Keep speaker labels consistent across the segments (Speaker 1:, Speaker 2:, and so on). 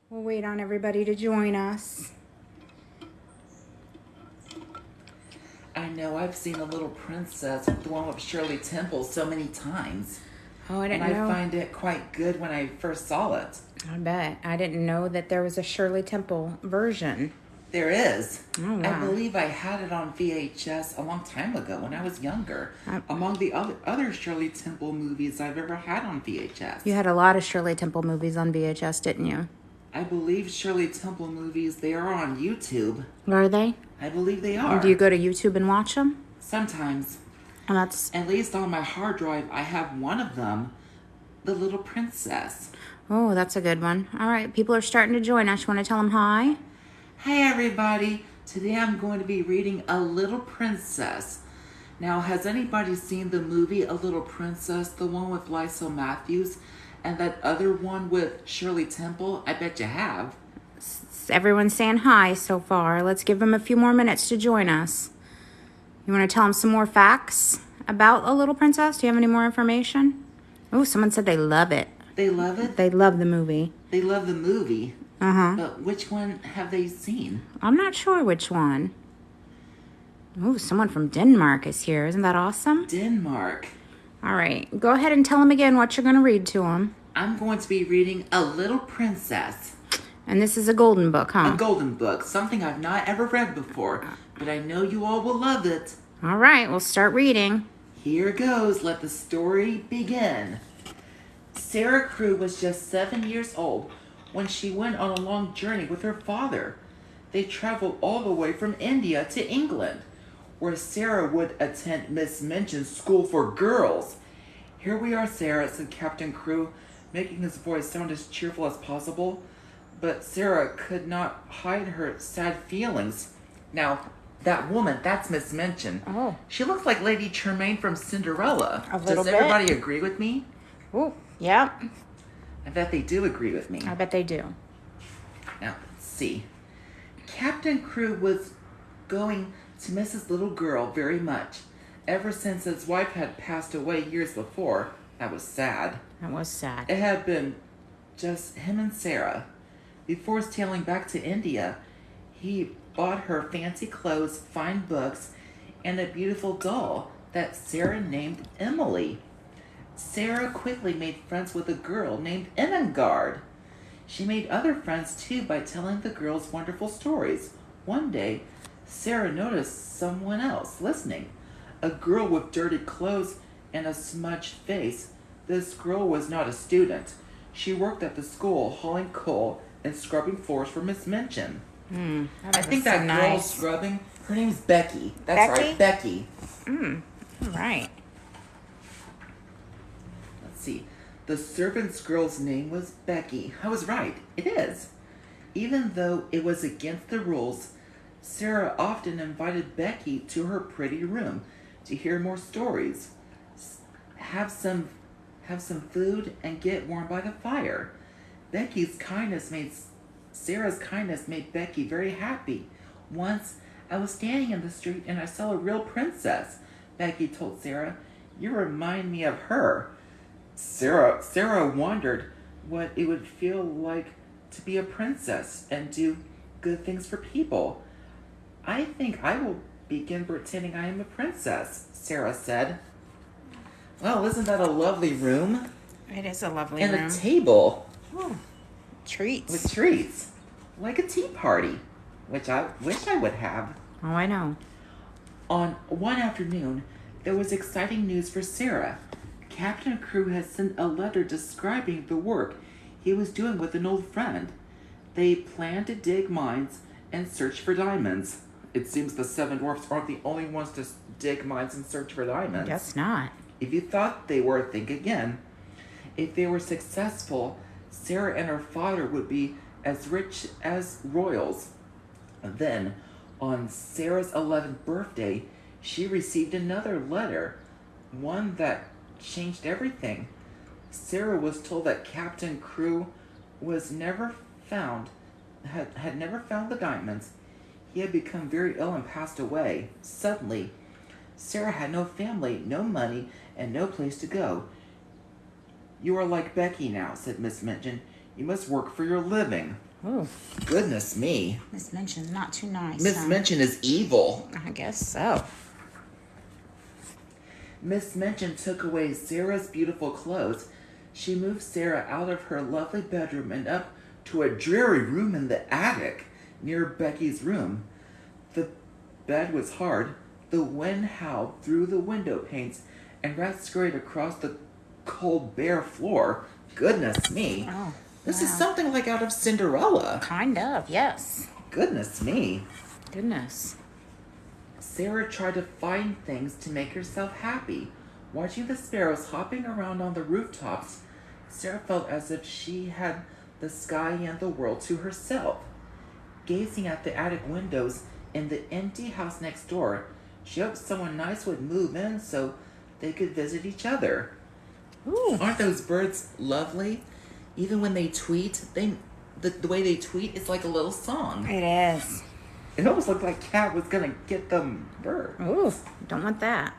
Speaker 1: We'll wait on everybody to join us.
Speaker 2: I know, I've seen The Little Princess, the one with Shirley Temple, so many times.
Speaker 1: Oh, I didn't
Speaker 2: and
Speaker 1: know.
Speaker 2: I find it quite good when I first saw it.
Speaker 1: I bet. I didn't know that there was a Shirley Temple version.
Speaker 2: There is.
Speaker 1: Oh,
Speaker 2: I
Speaker 1: wow.
Speaker 2: believe I had it on VHS a long time ago when I was younger. Among the other Shirley Temple movies I've ever had on VHS.
Speaker 1: You had a lot of Shirley Temple movies on VHS, didn't you?
Speaker 2: I believe Shirley Temple movies, they are on YouTube.
Speaker 1: Are they?
Speaker 2: I believe they are.
Speaker 1: Do you go to YouTube and watch them?
Speaker 2: Sometimes.
Speaker 1: And that's...
Speaker 2: At least on my hard drive, I have one of them, The Little Princess.
Speaker 1: Oh, that's a good one. All right, people are starting to join us. You want to tell them hi?
Speaker 2: Hey, everybody. Today I'm going to be reading A Little Princess. Now, has anybody seen the movie A Little Princess, the one with Lysol Matthews, and that other one with Shirley Temple? I bet you have.
Speaker 1: Everyone's saying hi so far. Let's give them a few more minutes to join us. You want to tell them some more facts about A Little Princess? Do you have any more information? Oh, someone said they love it.
Speaker 2: They love it?
Speaker 1: They love the movie.
Speaker 2: They love the movie.
Speaker 1: Uh-huh.
Speaker 2: But which one have they seen?
Speaker 1: I'm not sure which one. Oh, someone from Denmark is here. Isn't that awesome?
Speaker 2: Denmark.
Speaker 1: All right. Go ahead and tell them again what you're going to read to them.
Speaker 2: I'm going to be reading A Little Princess.
Speaker 1: And this is a golden book, huh?
Speaker 2: A golden book. Something I've not ever read before. But I know you all will love it.
Speaker 1: All right. We'll start reading.
Speaker 2: Here goes. Let the story begin. Sarah Crew was just 7 years old when she went on a long journey with her father. They traveled all the way from India to England, where Sarah would attend Miss Minchin's school for girls. Here we are, Sarah, said Captain Crew, making his voice sound as cheerful as possible. But Sarah could not hide her sad feelings. Now, that woman, that's Miss Minchin.
Speaker 1: Oh.
Speaker 2: She looks like Lady Tremaine from Cinderella.
Speaker 1: A little
Speaker 2: Does
Speaker 1: bit.
Speaker 2: everybody agree with me?
Speaker 1: Oh, yeah.
Speaker 2: I bet they do agree with me.
Speaker 1: I bet they do.
Speaker 2: Now, let's see. Captain Crew was going to miss his little girl very much. Ever since his wife had passed away years before, that was sad.
Speaker 1: That was sad.
Speaker 2: It had been just him and Sarah. Before sailing back to India, he bought her fancy clothes, fine books, and a beautiful doll that Sarah named Emily. Sarah quickly made friends with a girl named Ermengarde. She made other friends too by telling the girls wonderful stories. One day, Sarah noticed someone else listening. A girl with dirty clothes and a smudged face. This girl was not a student. She worked at the school hauling coal and scrubbing floors for Miss Minchin. I think that girl scrubbing, her name's Becky. That's
Speaker 1: Becky?
Speaker 2: right, Becky.
Speaker 1: All right.
Speaker 2: Let's see. The servant's girl's name was Becky. I was right. It is. Even though it was against the rules, Sarah often invited Becky to her pretty room to hear more stories, have some food, and get warm by the fire. Sarah's kindness made Becky very happy. Once, I was standing in the street and I saw a real princess, Becky told Sarah. You remind me of her. Sarah wondered what it would feel like to be a princess and do good things for people. I think I will begin pretending I am a princess, Sarah said. Well, isn't that a lovely room?
Speaker 1: It is a lovely
Speaker 2: and
Speaker 1: room.
Speaker 2: And a table.
Speaker 1: Oh, treats.
Speaker 2: With treats. Like a tea party, which I wish I would have.
Speaker 1: Oh, I know.
Speaker 2: On one afternoon, there was exciting news for Sarah. Captain Crew had sent a letter describing the work he was doing with an old friend. They planned to dig mines and search for diamonds. It seems the seven dwarfs aren't the only ones to dig mines and search for diamonds.
Speaker 1: Guess not.
Speaker 2: If you thought they were, think again. If they were successful, Sarah and her father would be as rich as royals. Then, on Sarah's 11th birthday, she received another letter, one that changed everything. Sarah was told that Captain Crew was never found, had never found the diamonds. He had become very ill and passed away. Suddenly, Sarah had no family, no money, and no place to go. You are like Becky now, said Miss Minchin. You must work for your living.
Speaker 1: Ooh,
Speaker 2: Goodness me.
Speaker 1: Miss Minchin's not too nice.
Speaker 2: Miss Minchin is evil.
Speaker 1: I guess so.
Speaker 2: Miss Minchin took away Sarah's beautiful clothes. She moved Sarah out of her lovely bedroom and up to a dreary room in the attic near Becky's room. The bed was hard. The wind howled through the window panes and rats scurried across the cold, bare floor. Goodness me.
Speaker 1: Oh,
Speaker 2: This is
Speaker 1: wow.
Speaker 2: something like out of Cinderella.
Speaker 1: Kind of, yes.
Speaker 2: Goodness me.
Speaker 1: Goodness.
Speaker 2: Sarah tried to find things to make herself happy. Watching the sparrows hopping around on the rooftops, Sarah felt as if she had the sky and the world to herself. Gazing at the attic windows in the empty house next door, she hoped someone nice would move in so they could visit each other.
Speaker 1: Ooh.
Speaker 2: Aren't those birds lovely? Even when they tweet, the way they tweet is like a little song.
Speaker 1: It is.
Speaker 2: It almost looked like Cat was gonna get the bird.
Speaker 1: Ooh, don't want that.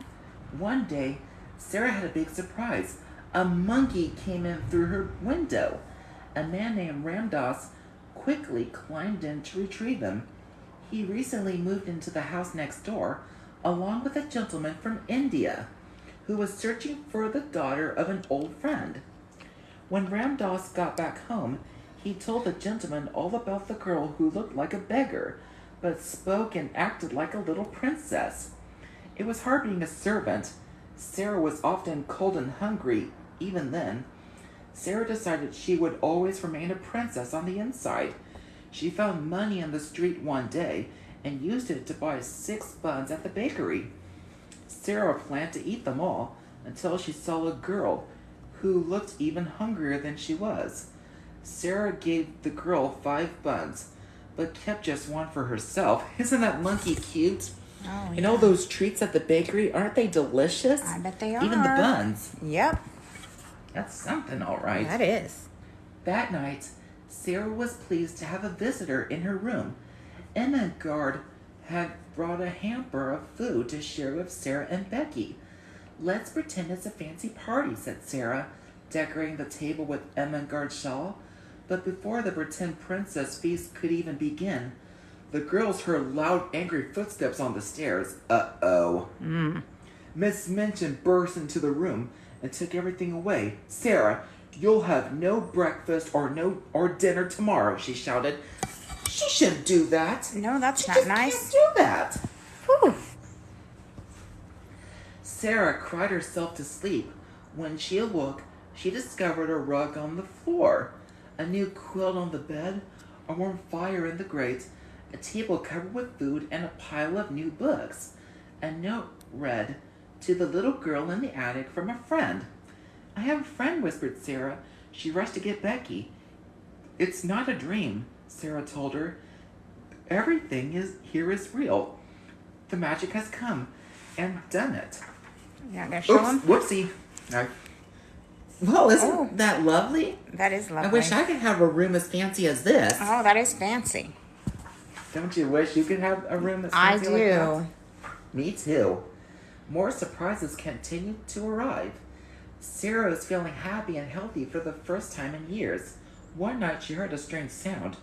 Speaker 2: One day, Sarah had a big surprise. A monkey came in through her window. A man named Ramdas quickly climbed in to retrieve him. He recently moved into the house next door, along with a gentleman from India, who was searching for the daughter of an old friend. When Ramdas got back home, he told the gentleman all about the girl who looked like a beggar, but spoke and acted like a little princess. It was hard being a servant. Sarah was often cold and hungry, even then. Sarah decided she would always remain a princess on the inside. She found money in the street one day and used it to buy 6 buns at the bakery. Sarah planned to eat them all until she saw a girl who looked even hungrier than she was. Sarah gave the girl 5 buns, but kept just one for herself. Isn't that monkey cute?
Speaker 1: Oh,
Speaker 2: And all those treats at the bakery, aren't they delicious?
Speaker 1: I bet they are.
Speaker 2: Even the buns.
Speaker 1: Yep.
Speaker 2: That's something, all right.
Speaker 1: That is.
Speaker 2: That night, Sarah was pleased to have a visitor in her room. Emmengard had brought a hamper of food to share with Sarah and Becky. Let's pretend it's a fancy party, said Sarah, decorating the table with Emmengard's shawl. But before the pretend princess feast could even begin, the girls heard loud, angry footsteps on the stairs. Uh-oh. Miss Minchin burst into the room and took everything away. Sarah, you'll have no breakfast or dinner tomorrow, she shouted. She shouldn't do that.
Speaker 1: No, that's
Speaker 2: She
Speaker 1: not
Speaker 2: just
Speaker 1: nice.
Speaker 2: can't do that.
Speaker 1: Whew.
Speaker 2: Sarah cried herself to sleep. When she awoke, she discovered a rug on the floor, a new quilt on the bed, a warm fire in the grate, a table covered with food, and a pile of new books. A note read, "To the little girl in the attic from a friend." "I have a friend," whispered Sarah. She rushed to get Becky. "It's not a dream," Sarah told her. "Everything here is real. The magic has come and done it."
Speaker 1: You're not going to show
Speaker 2: Oops,
Speaker 1: them?
Speaker 2: whoopsie. No. Well, isn't that lovely?
Speaker 1: That is lovely.
Speaker 2: I wish I could have a room as fancy as this.
Speaker 1: Oh, that is fancy.
Speaker 2: Don't you wish you could have a room as
Speaker 1: I
Speaker 2: fancy like
Speaker 1: do.
Speaker 2: that? Me too. More surprises continued to arrive. Sarah was feeling happy and healthy for the first time in years. One night she heard a strange sound.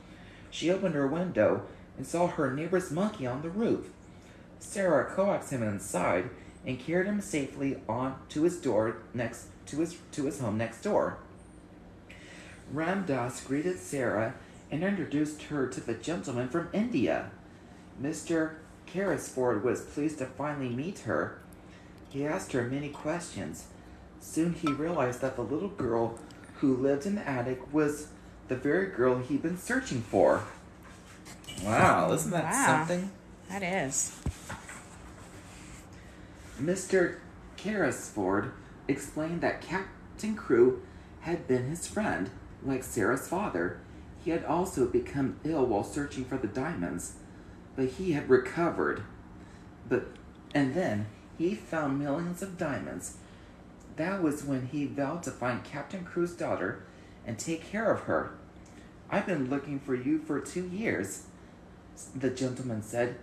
Speaker 2: She opened her window and saw her neighbor's monkey on the roof. Sarah coaxed him inside and carried him safely on to his door next to his home next door. Ramdas greeted Sarah and introduced her to the gentleman from India. Mr. Carrisford was pleased to finally meet her. He asked her many questions. Soon he realized that the little girl who lived in the attic was the very girl he'd been searching for. Wow, isn't that something?
Speaker 1: That is.
Speaker 2: Mr. Carrisford explained that Captain Crew had been his friend, like Sarah's father. He had also become ill while searching for the diamonds, but he had recovered. And then he found millions of diamonds. That was when he vowed to find Captain Crew's daughter and take care of her. "I've been looking for you for 2 years," the gentleman said,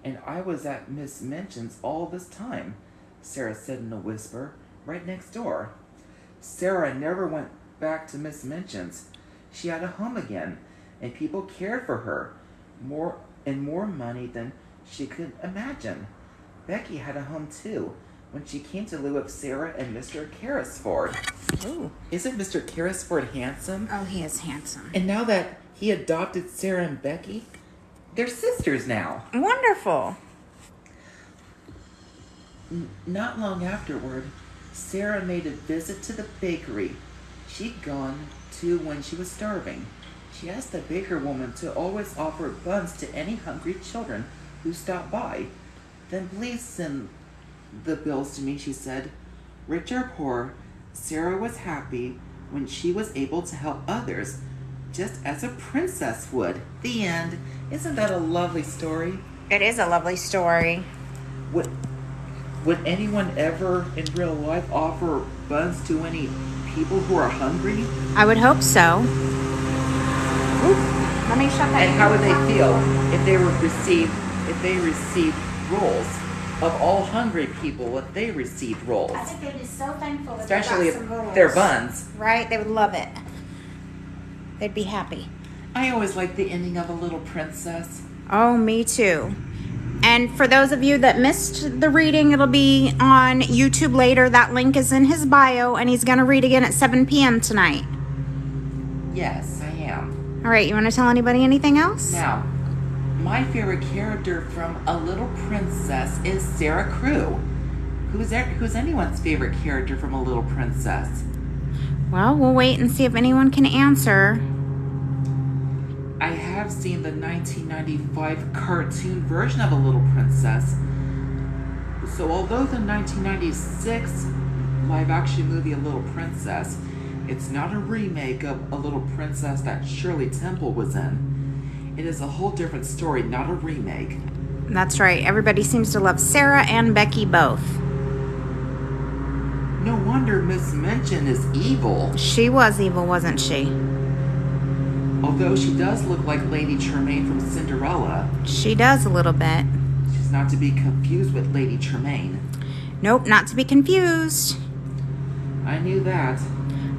Speaker 2: "and I was at Miss Minchin's all this time," Sarah said in a whisper, "right next door." Sarah never went back to Miss Minchin's. She had a home again, and people cared for her more money than she could imagine. Becky had a home too when she came to live with Sarah and Mr. Carrisford.
Speaker 1: Ooh.
Speaker 2: Isn't Mr. Carrisford handsome?
Speaker 1: Oh, he is handsome.
Speaker 2: And now that he adopted Sarah and Becky, they're sisters now.
Speaker 1: Wonderful.
Speaker 2: Not long afterward, Sarah made a visit to the bakery she'd gone to when she was starving. She asked the baker woman to always offer buns to any hungry children who stopped by. Then please send the bills to me, she said. Rich or poor, Sarah was happy when she was able to help others, just as a princess would. The end. Isn't that a lovely story?
Speaker 1: It is a lovely story.
Speaker 2: Would anyone ever in real life offer buns to any people who are hungry?
Speaker 1: I would hope so. Ooh, let me shut that.
Speaker 2: And how would they feel if they received rolls of all hungry people? If they received rolls,
Speaker 1: I think they'd be so thankful.
Speaker 2: Especially if they're buns.
Speaker 1: Right? They would love it. They'd be happy.
Speaker 2: I always like the ending of A Little Princess.
Speaker 1: Oh, me too. And for those of you that missed the reading, it'll be on YouTube later. That link is in his bio, and he's going to read again at 7 p.m. tonight.
Speaker 2: Yes, I am.
Speaker 1: All right, you want to tell anybody anything else?
Speaker 2: Now, my favorite character from A Little Princess is Sarah Crew. Who's anyone's favorite character from A Little Princess?
Speaker 1: Well, we'll wait and see if anyone can answer.
Speaker 2: I have seen the 1995 cartoon version of A Little Princess. So although the 1996 live-action movie A Little Princess, it's not a remake of A Little Princess that Shirley Temple was in. It is a whole different story, not a remake.
Speaker 1: That's right. Everybody seems to love Sarah and Becky both.
Speaker 2: No wonder Miss Minchin is evil.
Speaker 1: She was evil, wasn't she?
Speaker 2: Although she does look like Lady Tremaine from Cinderella.
Speaker 1: She does a little bit.
Speaker 2: She's not to be confused with Lady Tremaine.
Speaker 1: Nope, not to be confused.
Speaker 2: I knew that.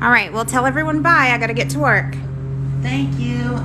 Speaker 1: All right, well, tell everyone bye. I got to get to work.
Speaker 2: Thank you.